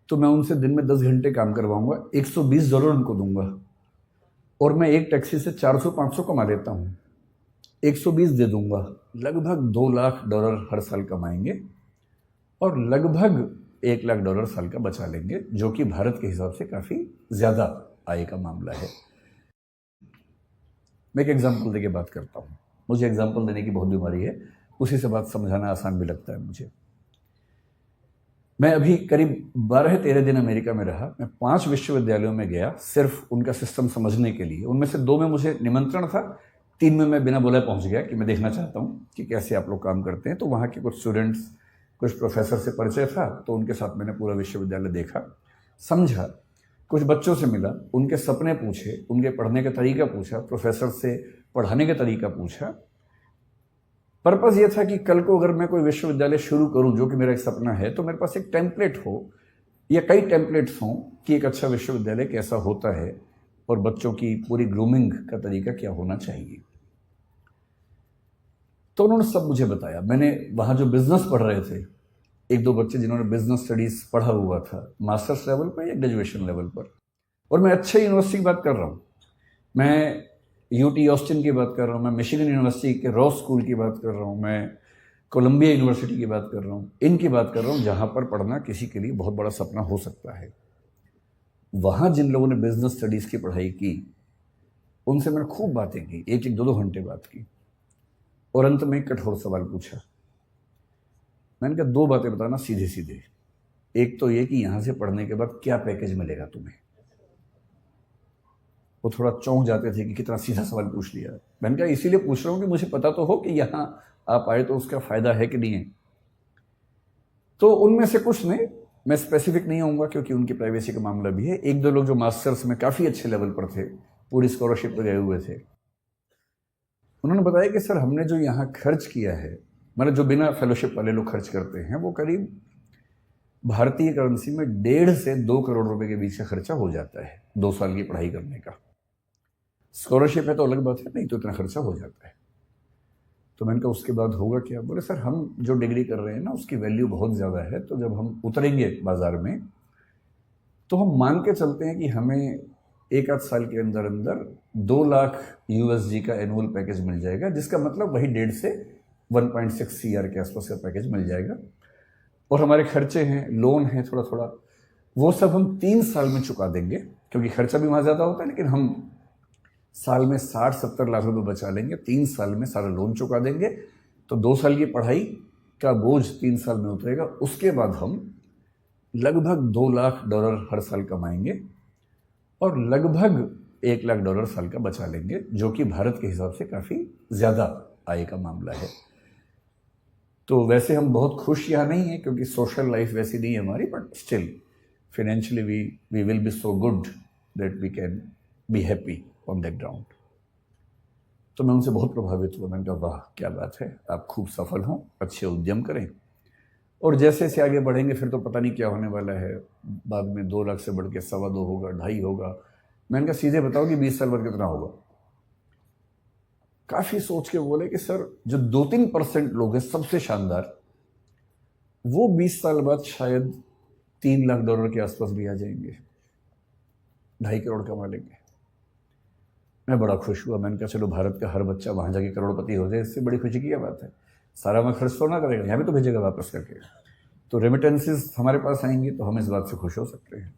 तो मैं उनसे दिन में 10 घंटे काम करवाऊंगा, $120 उनको दूंगा, और मैं एक टैक्सी से 400-500 कमा लेता हूँ, 120 दे दूंगा, लगभग $2 लाख हर साल कमाएंगे और लगभग $1 लाख साल का बचा लेंगे, जो कि भारत के हिसाब से काफ़ी ज़्यादा आय का मामला है। मैं एक एग्जाम्पल देके बात करता हूँ। मुझे एग्जाम्पल देने की बहुत बीमारी है, उसी से बात समझाना आसान भी लगता है मुझे। मैं अभी करीब 12-13 दिन अमेरिका में रहा। मैं 5 विश्वविद्यालयों में गया सिर्फ उनका सिस्टम समझने के लिए। उनमें से 2 में मुझे निमंत्रण था, 3 में मैं बिना बुलाए पहुंच गया कि मैं देखना चाहता हूँ कि कैसे आप लोग काम करते हैं। तो वहाँ के कुछ स्टूडेंट्स, कुछ प्रोफेसर से परिचय था, तो उनके साथ मैंने पूरा विश्वविद्यालय देखा, समझा, कुछ बच्चों से मिला, उनके सपने पूछे, उनके पढ़ने का तरीका पूछा, प्रोफेसर से पढ़ाने का तरीका पूछा। पर्पज़ ये था कि कल को अगर मैं कोई विश्वविद्यालय शुरू करूं, जो कि मेरा एक सपना है, तो मेरे पास एक टेम्पलेट हो या कई टेम्पलेट्स हों कि एक अच्छा विश्वविद्यालय कैसा होता है और बच्चों की पूरी ग्रूमिंग का तरीका क्या होना चाहिए। तो उन्होंने सब मुझे बताया। मैंने वहाँ जो बिजनेस पढ़ रहे थे, 1-2 बच्चे जिन्होंने बिजनेस स्टडीज़ पढ़ा हुआ था, मास्टर्स लेवल पर या ग्रेजुएशन लेवल पर, और मैं अच्छे यूनिवर्सिटी की बात कर रहा हूँ, मैं यूटी ऑस्टिन की बात कर रहा हूँ, मैं मिशिगन यूनिवर्सिटी के रॉस स्कूल की बात कर रहा हूँ, मैं कोलंबिया यूनिवर्सिटी की बात कर रहा हूँ, इनकी बात कर रहा हूँ, जहाँ पर पढ़ना किसी के लिए बहुत बड़ा सपना हो सकता है। वहाँ जिन लोगों ने बिजनेस स्टडीज़ की पढ़ाई की, उनसे मैंने खूब बातें की, 1-1, 2-2 घंटे बात की, और अंत में एक कठोर सवाल पूछा। मैंने कहा 2 बातें बताना सीधे सीधे। एक तो ये कि यहाँ से पढ़ने के बाद क्या पैकेज मिलेगा तुम्हें। वो थोड़ा चौंक जाते थे कि कितना सीधा सवाल पूछ लिया। मैंने कहा इसीलिए पूछ रहा हूँ कि मुझे पता तो हो कि यहाँ आप आए तो उसका फ़ायदा है कि नहीं है। तो उनमें से कुछ ने, मैं स्पेसिफिक नहीं होऊंगा क्योंकि उनकी प्राइवेसी का मामला भी है, 1-2 लोग जो मास्टर्स में काफ़ी अच्छे लेवल पर थे, पूरी स्कॉलरशिप पर गए हुए थे, उन्होंने बताया कि सर हमने जो यहाँ खर्च किया है, मतलब जो बिना फेलोशिप वाले लोग खर्च करते हैं, वो करीब भारतीय करेंसी में 1.5 से 2 करोड़ रुपए के बीच का खर्चा हो जाता है 2 साल की पढ़ाई करने का। स्कॉलरशिप है तो अलग बात है, नहीं तो इतना खर्चा हो जाता है। तो मैंने कहा उसके बाद होगा क्या? बोले सर हम जो डिग्री कर रहे हैं ना, उसकी वैल्यू बहुत ज़्यादा है, तो जब हम उतरेंगे बाज़ार में तो हम मान के चलते हैं कि हमें 1-8 साल के अंदर अंदर 2 लाख USD का एनुअल पैकेज मिल जाएगा, जिसका मतलब वही 1.5 से 1.6 CR के आसपास का पैकेज मिल जाएगा। और हमारे खर्चे हैं, लोन है थोड़ा थोड़ा, वो सब हम 3 साल में चुका देंगे, क्योंकि खर्चा भी वहाँ ज़्यादा होता है, लेकिन हम साल में 60-70 लाख रुपए बचा लेंगे, 3 साल में सारा लोन चुका देंगे, तो 2 साल की पढ़ाई का बोझ 3 साल में उतरेगा। उसके बाद हम लगभग $2 लाख हर साल कमाएंगे और लगभग $1 लाख साल का बचा लेंगे, जो कि भारत के हिसाब से काफ़ी ज़्यादा आय का मामला है। तो वैसे हम बहुत खुश यहाँ नहीं हैं, क्योंकि सोशल लाइफ वैसी नहीं है हमारी, but still financially we will be so good that we can be happy on that ground. तो मैं उनसे बहुत प्रभावित हुआ। मैंने कहा वाह क्या बात है, आप खूब सफल हों, अच्छे उद्यम करें, और जैसे जैसे आगे बढ़ेंगे फिर तो पता नहीं क्या होने वाला है। बाद में 2 लाख से बढ़ के 2.25 होगा, 2.5 होगा। मैंने कहा सीधे बताओ कि 20 साल बाद कितना होगा। काफ़ी सोच के बोले कि सर जो 2-3% लोग हैं सबसे शानदार, वो 20 साल बाद शायद $3 लाख के आसपास भी आ जाएंगे, 2.5 करोड़ कमा लेंगे। मैं बड़ा खुश हुआ। मैंने कहा चलो भारत का हर बच्चा वहाँ जाके करोड़पति हो जाए, इससे बड़ी खुशी की क्या बात है। सारा मैं खर्च तो ना करेगा, यहाँ भी तो भेजेगा वापस करके, तो रेमिटेंसेस हमारे पास आएंगी, तो हम इस बात से खुश हो सकते हैं।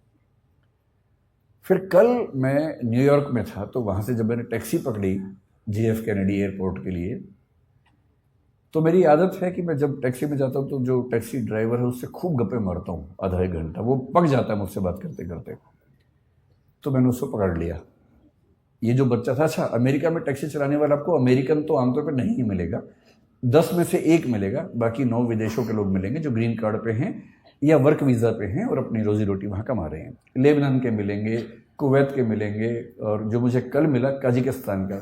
फिर कल मैं न्यूयॉर्क में था, तो वहाँ से जब मैंने टैक्सी पकड़ी JF कैनेडी एयरपोर्ट के लिए, तो मेरी आदत है कि मैं जब टैक्सी में जाता हूँ तो जो टैक्सी ड्राइवर है उससे खूब गप्पे मारता हूँ, आधा 1 घंटा, वो पक जाता है मुझसे बात करते करते। तो मैंने उसको पकड़ लिया। ये जो बच्चा था, अच्छा अमेरिका में टैक्सी चलाने वाला आपको अमेरिकन तो आमतौर पर नहीं मिलेगा, 10 में से 1 मिलेगा, बाकी 9 विदेशों के लोग मिलेंगे जो ग्रीन कार्ड पे हैं या वर्क वीज़ा पे हैं और अपनी रोजी रोटी वहाँ कमा रहे हैं। लेबनान के मिलेंगे, कुवैत के मिलेंगे, और जो मुझे कल मिला काजिकिस्तान का,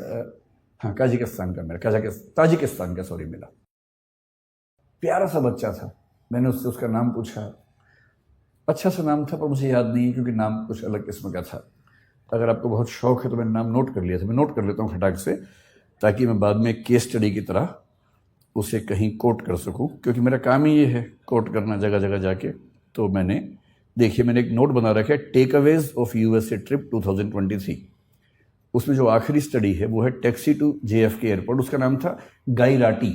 हाँ काजिकिस्तान का मिला, ताजिकिस्तान का सॉरी मिला। प्यारा सा बच्चा था। मैंने उससे उसका नाम पूछा, अच्छा सा नाम था पर मुझे याद नहीं है क्योंकि नाम कुछ अलग किस्म का था। अगर आपको बहुत शौक है तो मैंने नाम नोट कर लिया था, मैं नोट कर लेता हूँ खटाक से, ताकि मैं बाद में केस स्टडी की तरह उसे कहीं कोट कर सकूं, क्योंकि मेरा काम ही ये है कोट करना जगह जगह जाके। तो मैंने देखिए मैंने एक नोट बना रखा है, takeaways of USA trip 2023। उसमें जो आखिरी स्टडी है वो है टैक्सी टू जेएफके एयरपोर्ट। उसका नाम था गाई राटी।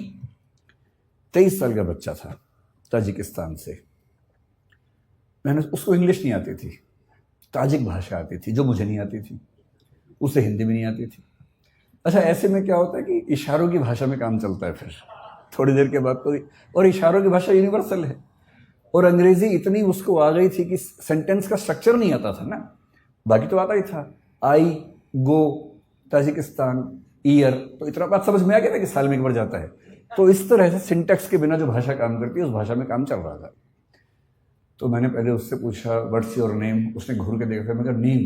23 साल का बच्चा था, ताजिकिस्तान से। मैंने उसको इंग्लिश नहीं आती थी, ताजिक भाषा आती थी जो मुझे नहीं आती थी, उसे हिंदी भी नहीं आती थी। अच्छा, ऐसे में क्या होता है कि इशारों की भाषा में काम चलता है फिर थोड़ी देर के बाद तो। और इशारों की भाषा यूनिवर्सल है, और अंग्रेजी इतनी उसको आ गई थी कि सेंटेंस का स्ट्रक्चर नहीं आता था ना, बाकी तो आता ही था। आई, गो, ताजिकिस्तान, ईयर, तो इतना बात समझ में आ गया था कि साल में एक बार जाता है। तो इस तरह से सिंटेक्स के बिना जो भाषा काम करती है उस भाषा में काम चल रहा था। तो मैंने पहले उससे पूछा व्हाट्स योर नेम। उसने घूर के देखा, मैं कहा नेम,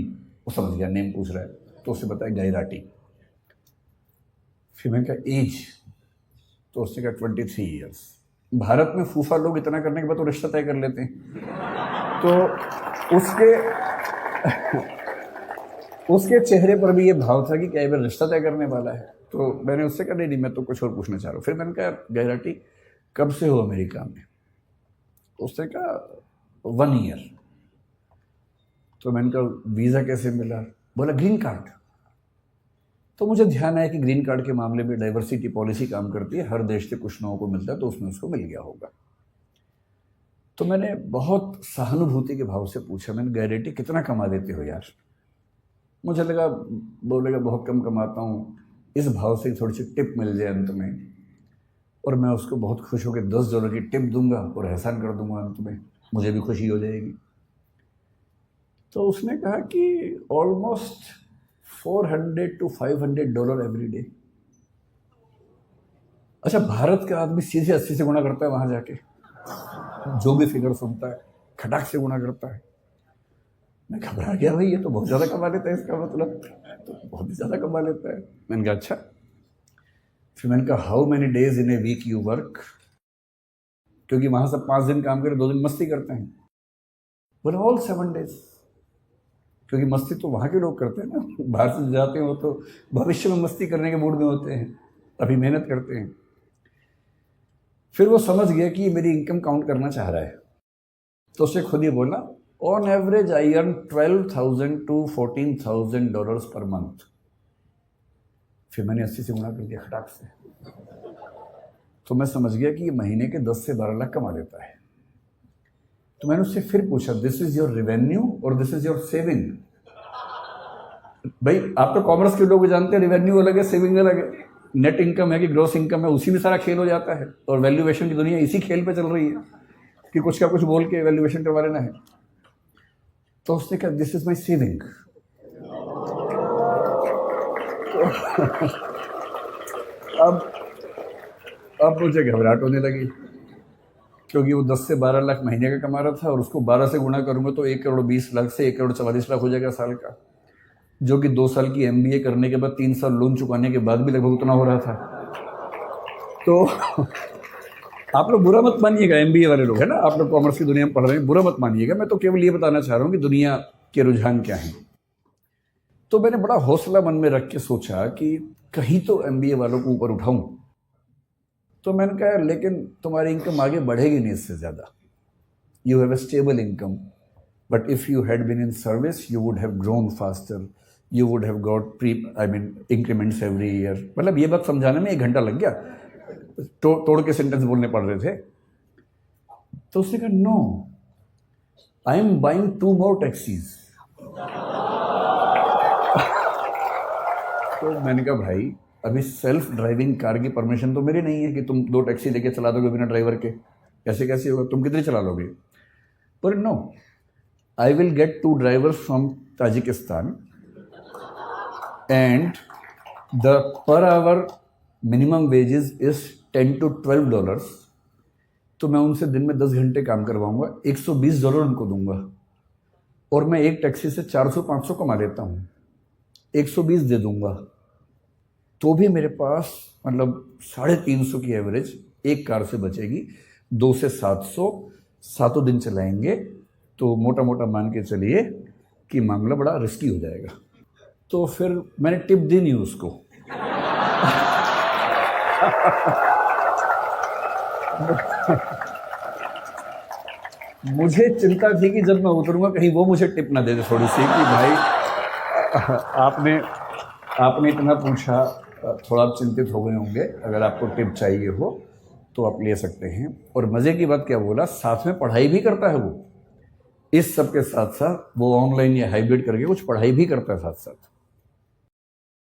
वो समझ गया नेम पूछ रहा है, तो उसने बताया गाई राटी। फिर मैंने कहा एज, तो उसने कहा 23 ईयर्स। भारत में फूफा लोग इतना करने के बाद तो रिश्ता तय कर लेते हैं, तो उसके चेहरे पर भी ये भाव था कि क्या ये रिश्ता तय करने वाला है। तो मैंने उससे कहा नहीं, मैं तो कुछ और पूछना चाह रहा हूँ। फिर मैंने कहा गाई राटी कब से हो अमेरिका में? तो उसने कहा 1 ईयर। तो मैंने कहा वीज़ा कैसे मिला? बोला ग्रीन कार्ड। तो मुझे ध्यान आया कि ग्रीन कार्ड के मामले में डाइवर्सिटी पॉलिसी काम करती है, हर देश से कुछ लोगों को मिलता है, तो उसमें उसको मिल गया होगा। तो मैंने बहुत सहानुभूति के भाव से पूछा, मैंने गाई राटी कितना कमा लेते हो यार? मुझे लगा बोलेगा बहुत कम कमाता हूँ, इस भाव से थोड़ी सी टिप मिल जाए अंत में, और मैं उसको बहुत खुश होकर $10 की टिप दूंगा और एहसान कर दूंगा अंत में, मुझे भी खुशी हो जाएगी। तो उसने कहा कि ऑलमोस्ट $400 to $500 एवरी डे। अच्छा, भारत का आदमी सीधे 80 से गुणा करता है वहां जाके, जो भी फिगर सुनता है खटाक से गुणा करता है। मैं घबरा गया, भाई ये तो बहुत ज़्यादा कमा लेता है, इसका मतलब तो बहुत ही ज़्यादा कमा लेता है। मैंने कहा अच्छा। फिर मैंने कहा how many days in a week you work? क्योंकि वहां सब 5 दिन काम करे, 2 दिन मस्ती करते हैं। बोले ऑल 7 डेज, क्योंकि मस्ती तो वहाँ के लोग करते हैं ना, बाहर से जाते हैं वो तो भविष्य में मस्ती करने के मूड में होते हैं, अभी मेहनत करते हैं। फिर वो समझ गया कि मेरी इनकम काउंट करना चाह रहा है, तो उसने खुद ही बोला on average I earn $12,000 to $14,000 per month. फिर मैंने 80 से गुणा कर दिया खटाक से, तो मैं समझ गया कि ये महीने के 10 से 12 लाख कमा लेता है। तो मैंने उससे फिर पूछा दिस इज योर रेवेन्यू और दिस इज योर सेविंग? भाई आप तो कॉमर्स के लोग जानते हैं, रेवेन्यू अलग है, सेविंग अलग है। नेट इनकम है कि ग्रॉस इनकम है, उसी में सारा खेल हो जाता है। और वैल्यूएशन की दुनिया इसी खेल पे चल रही है कि कुछ का कुछ बोल के वैल्यूएशन करवा लेना है। तो उसने कहा दिस इज माई सेविंग। अब मुझे घबराहट होने लगी, क्योंकि वो 10 से 12 लाख महीने का कमा रहा था, और उसको 12 से गुणा करूंगा तो 1,20,00,000 से 1,44,00,000 हो जाएगा साल का, जो कि 2 साल की MBA करने के बाद 3 साल लोन चुकाने के बाद भी लगभग उतना हो रहा था। तो आप लोग बुरा मत मानिएगा, MBA वाले लोग है ना, आप लोग कॉमर्स की दुनिया में पढ़ रहे हैं, बुरा मत मानिएगा। मैं तो केवल ये बताना चाह रहा हूँ कि दुनिया के रुझान क्या हैं। तो मैंने बड़ा हौसला मन में रख के सोचा कि कहीं तो MBA वालों को ऊपर उठाऊं। तो मैंने कहा लेकिन तुम्हारी इनकम आगे बढ़ेगी नहीं इससे ज़्यादा। You have a stable income, but if you had been in service you would have grown faster, you would have got increments every year. मतलब ये बात समझाने में 1 घंटा लग गया, तोड़ के सेंटेंस बोलने पड़ रहे थे। तो उसने कहा no, I am buying 2 more taxis. तो मैंने कहा भाई अभी सेल्फ ड्राइविंग कार की परमिशन तो मेरी नहीं है कि तुम 2 टैक्सी लेके चला दोगे बिना ड्राइवर के, कैसे कैसे होगा, तुम कितनी चला लोगे? पर no, I will get 2 drivers from Tajikistan and the per hour minimum wages is $10 to $12। तो मैं उनसे दिन में 10 घंटे काम करवाऊंगा, $120 उनको दूंगा, और मैं एक टैक्सी से 400-500 कमा लेता हूँ, 120 दे दूंगा, तो भी मेरे पास मतलब 350 की एवरेज एक कार से बचेगी। 2 से 700, 7 दिन चलाएंगे, तो मोटा मोटा मान के चलिए कि मामला बड़ा रिस्की हो जाएगा। तो फिर मैंने टिप दी नहीं उसको। मुझे चिंता थी कि जब मैं उतरूंगा कहीं वो मुझे टिप ना दे दे थोड़ी सी कि भाई आपने आपने इतना पूछा, थोड़ा आप चिंतित हो गए होंगे, अगर आपको टिप चाहिए हो तो आप ले सकते हैं। और मज़े की बात क्या बोला, साथ में पढ़ाई भी करता है वो, इस सब के साथ साथ वो ऑनलाइन या हाइब्रिड करके कुछ पढ़ाई भी करता है साथ साथ।